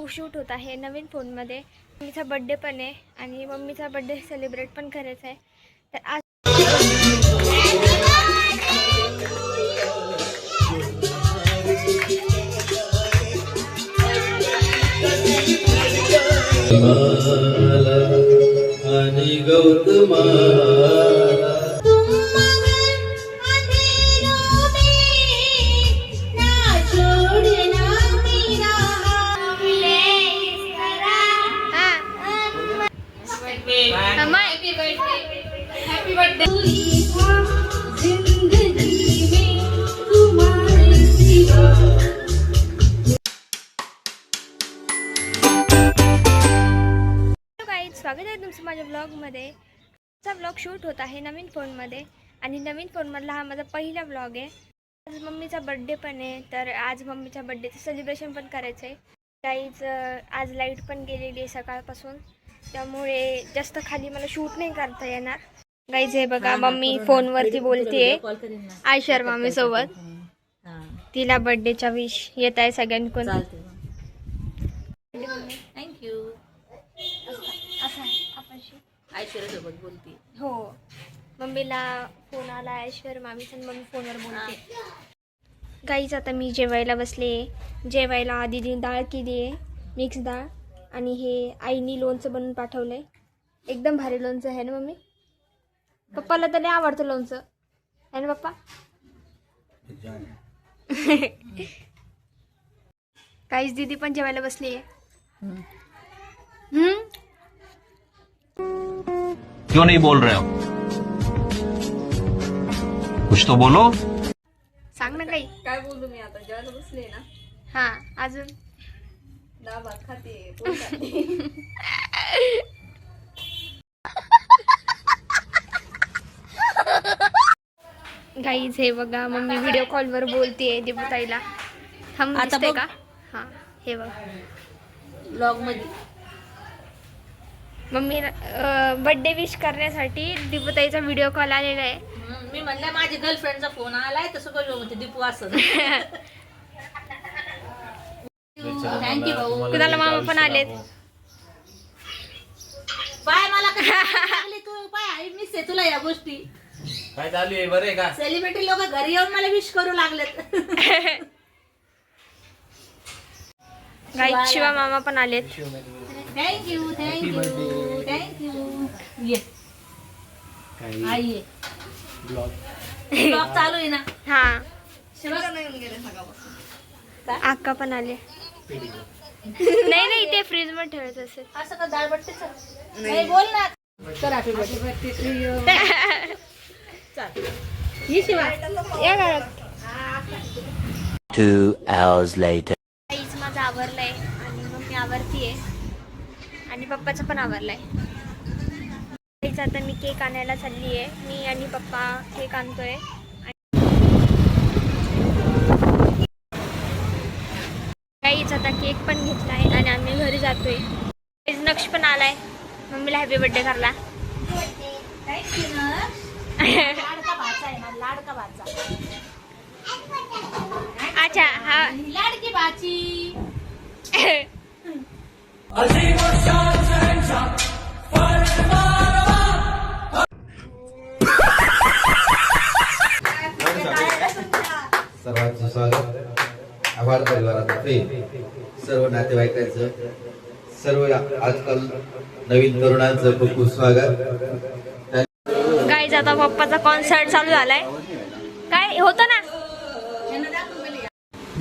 Blog shoot होत आहे नवीन फोनमध्ये. मम्मीचा बड्डे पण आहे आणि मम्मीचा बड्डे सेलिब्रेट पण करायचा आहे. तर आज आणि गौतमाला स्वागत आहे तुमचं माझ्या ब्लॉगमध्ये. आजचा ब्लॉग शूट होत आहे नवीन फोनमध्ये आणि नवीन फोनमधला हा माझा पहिला ब्लॉग आहे. आज मम्मीचा बड्डे पण आहे, तर आज मम्मीच्या बड्डेचं सेलिब्रेशन पण करायचं आहे. काहीच आज लाईट पण गेलेली आहे सकाळपासून, त्यामुळे जास्त खाली मला शूट नाही करता येणार. गाईज हे बघा, मम्मी फोनवरती बोलतेय आयशर मामी सोबत. तिला बड्डेचा विश येत आहे सगळ्यांकडून. थँक्यू. ऐश्वर्या सोबत बोलते. हो, मम्मीला फोन आला ऐश्वर्या मामीचा, मम्मी फोनवर बोलते. गाईज आता मी जेवायला बसले. जेवायला आधी डाळ केली आहे, मिक्स डाळ, आणि हे आईनी लोणचं बनवून पाठवलंय. एकदम भारी लोणचं आहे ना मम्मी. पप्पाला तर लय आवडतं लोणचं आहे ना पप्पा. गाईज दीदी पण जेवायला बसली आहे. क्यों नहीं बोल रहे हो? कुछ तो बोलो. सांग ना काही. काय बोलू मी आता, जेवायला बसले ना. हा, अजून डाळ भात खाते, पोळी खाते. गाईज हे बघा, मम्मी व्हिडिओ कॉलवर बोलतेय दीपूताईला. हम आता दिसते बघ. का? हा, हे बघा ब्लॉग मध्ये मम्मी बर्थडे विश करण्यासाठी दीपूताईचा व्हिडिओ कॉल आलेला आहे. मी म्हणलं माझ्या गर्लफ्रेंडचा फोन आलाय, तसं करू म्हणते दीपू असं. थँक्यू भाऊ. कुणाला मामा पण आलेत. बाय, मला लागली तू पाय. आई मिस आहे तुला या गोष्टी. काय चालू आहे? बरे का? सेलिब्रिटी लोक घरी येऊन मला विश करू लागलेत. गाईज शिवा मामा पण आलेत. Thank you thank you thank you. ये आई ये. ब्लॉग चालू आहे ना. हा, शिवाय नाही येऊन गेले सगळं. अक्का पण आले. नाही नाही, ते फ्रीज मध्ये ठेवायचं असेल. असं का डाळ बट्टीच नाही बोल ना. तर हॅपी बर्थडे टू यू. चल ये शिवा या घरात. 2 hours later. आईच माझं आवरलंय आणि मम्मी आवरतीये आणि पप्पाचं पण आवरलंय. आईच आता मी केक आणायला चालली आहे. मी आणि पप्पा केक आणतोय. आईच आता केक पण घेतलाय आणि आम्ही घरी जातोय. नक्ष पण आलाय मम्मीला हॅपी बर्थडे करला. लाडका भाचा आहे ना, लाडका भाचा. अच्छा, हा लाडकी भाची. सर्वांचं स्वागत. आभार परिवारातर्फे सर्व नातेवाईकांचं, सर्व आजकाल नवीन तरुणांचं खूप खूप स्वागत. गाईज आता पप्पाचा कॉन्सर्ट चालू झालाय. काय होतं ना.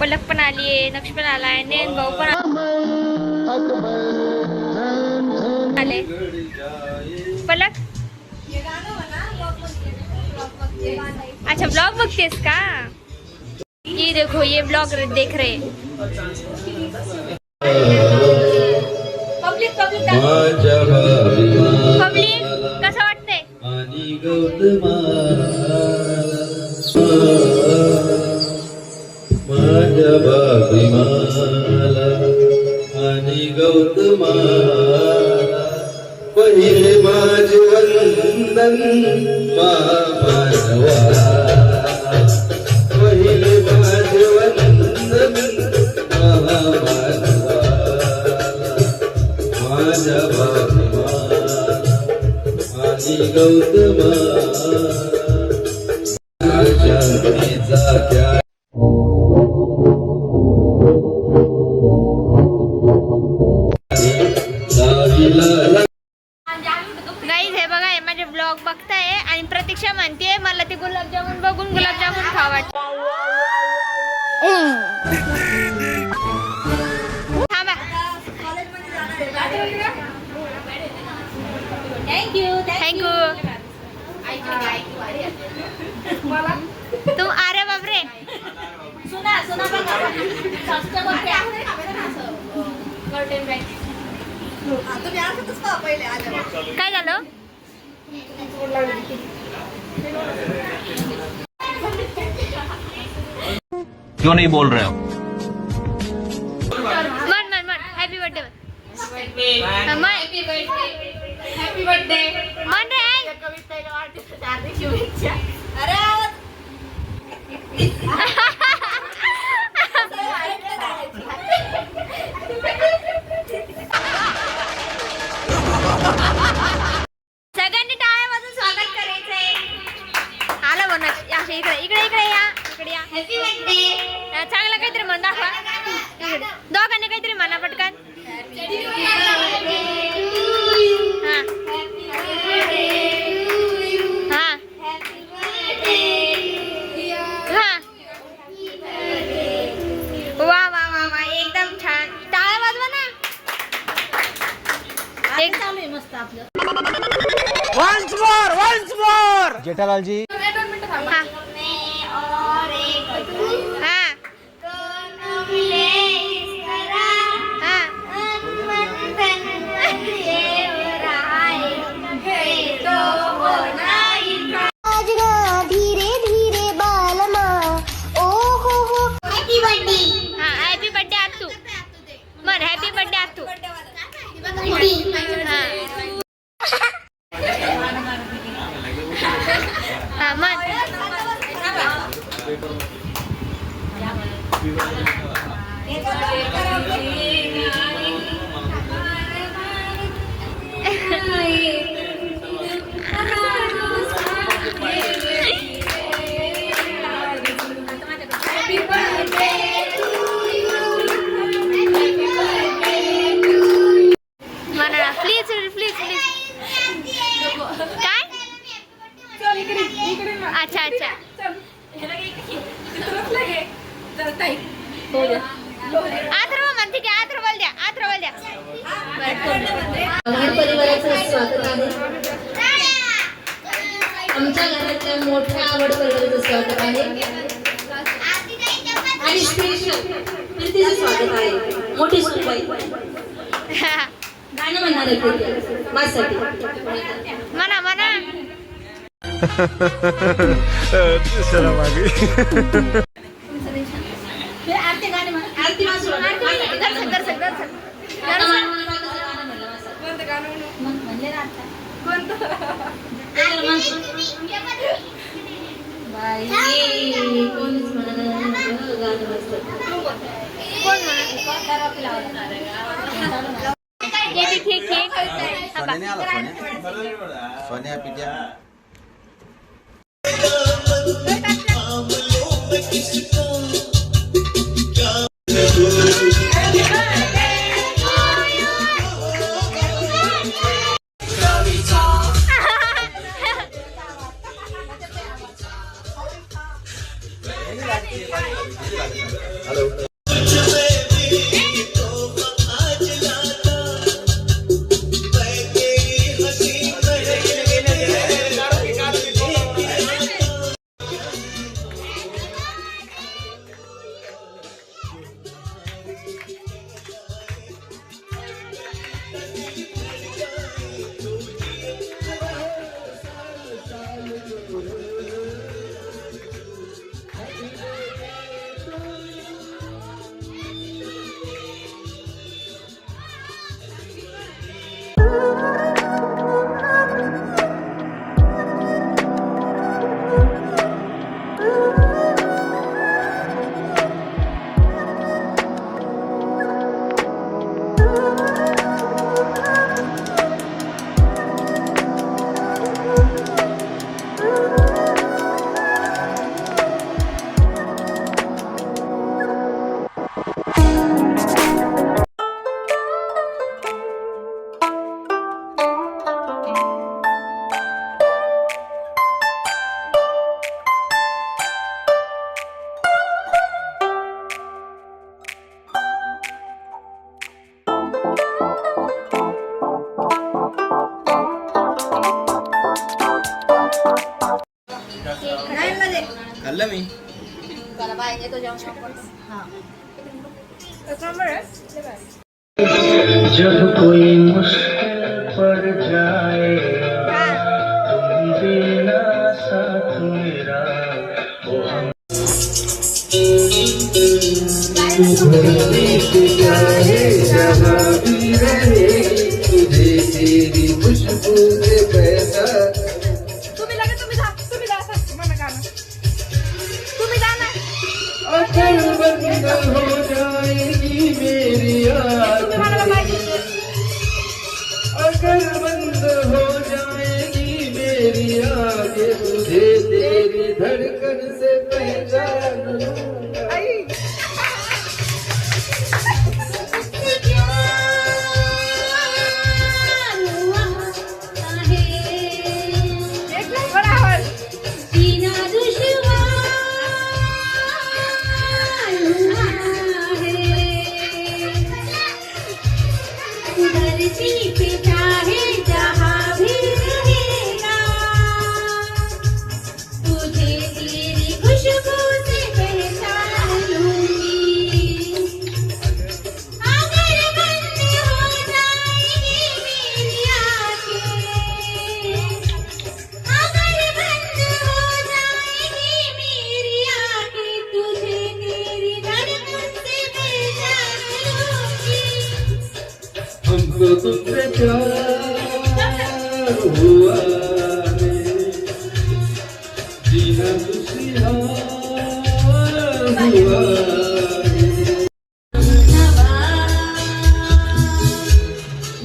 पलक पण आलीये, नक्ष पण आलाय, नेन भाऊ पण आले. पलक, अच्छा ब्लॉग बघतेस का? ये देखो, ये ब्लॉग देख रहे. पब्लिक कसं वाटतंय? आणि गौतमाला माझ्या बाबीमाला आणि गौतमाला पहिले माझे वंदन मानवा. पहिले माझे वंदन मानवा. राणीचा क्या नावीला गाईज हे बघा, हे माझे ब्लॉग बघताय आणि प्रतीक्षा म्हणतेय मला ते गुलाबजामुन बघून गुलाबजामुन खावं वाटतं. थांबा. थँक्यू. तू अरे बापरे. काय झालं? क्यों नहीं बोल रहे हो? मन मन मन हॅपी बर्थडे मन. हॅपी बर्थडे मन रे. सगळ्यांनी टाळ्या वाजून स्वागत करायचंय. आलं म्हणा अशा इकडे इकडे इकडे या, इकडे या. Happy birthday. चांगलं काहीतरी म्हण दाखवा. दोघांनी काहीतरी म्हणा पटकन. हा हा. वा वा वा वा, एकदम छान. टाळ्या वाजवा ना. एक मस्त आपलं. जेठालाल जी हा धीरे धीरे बालमा ओ हो हॅपी बर्थडे. हा हॅपी बर्थडे आतू. मन हॅपी बर्थडे आतू. हा मन. म्हणा प्लीज प्लीज प्लीज. काय? अच्छा अच्छा. आथर्व म्हणते की आथर्वल द्या, आथर्वल द्या. आभार परिवाराचं स्वागत आहे. आमच्या घरातल्या मोठ्या आवड परिवाराचं स्वागत आहे आणि स्पेशल प्रीतीचं स्वागत आहे. मोठी सुनबाई गाणं म्हणणार आहे माझ्यासाठी. म्हणा म्हणा. आरती गाणे म्हणा. आरती दर्शन दर्शन दर्शन. म्हणले ना आता. बाई कोणीच म्हणत गाणं बसतं. कोण म्हणा? हे ठीक ठीक. सोन्या पिट्या म्हणलं मी. चला बाय येतो जेवण आपण. हा एक नंबर आहे. जब कोई मुश्किल पड़ जाए तुम देना साथ मेरा वो हम जहाँ भी रहे तुझे तेरी खुशबू से पैसा तुम्ही लगे तुम्ही जा असं म्हणा गाणं. तुम्ही जा ना. अगर बंद हो जाएगी मेरी तुम्ही म्हणाला पाहिजे. अगर बंद हो जाएगी मेरी आंखें तुझे तेरी धड़कन से पहचान लूंगा. एक नंबर आवाज. तुझे तेरी खुशबू से पहचान लूंगी. अगर बंद हो जाएगी मेरी आंखें, अगर बंद हो जाएगी मेरी आंखें, तुझे तेरी धड़कन से पहचान लूंगी. हमको तुझसे प्यार हुआ है, जीना खुशियाँ हुआ है.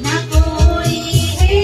ना कोई है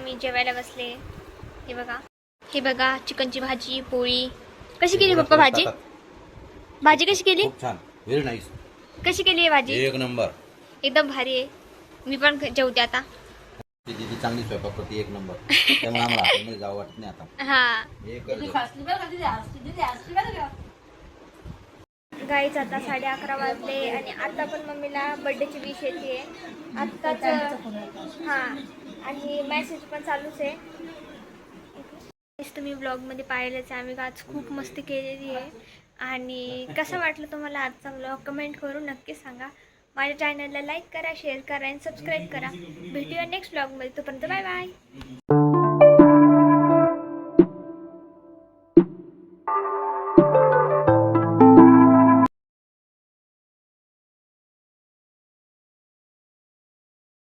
मी जेवायला बसले. हे बघा चिकनची भाजी पोळी. कशी केली पप्पा भाजी? भाजी कशी केली? खूप छान, व्हेरी नाईस. कशी केली आहे भाजी? एक नंबर. एकदम भारी आहे. मी पण जेवते आता. ती चांगली स्वयंपाक करते, एक नंबर. त्यामुळे आम्हाला हॉटेलमध्ये जावं वाटत नाही आता. हा गाईच आता 11:30 वाजले आणि आता पण मम्मीला बर्थडेची विश येते आत्ताच. हां आणि मेसेज पण चालूच आहे. तुम्ही ब्लॉगमध्ये पाहिलंच आहे. आम्ही आज खूप मस्ती केलेली आहे. आणि कसं वाटलं तुम्हाला आजचा ब्लॉग कमेंट करून नक्की सांगा. माझ्या चॅनलला लाईक करा, शेअर करा आणि सबस्क्राईब करा. भेटूया नेक्स्ट ब्लॉगमध्ये. तोपर्यंत बाय बाय.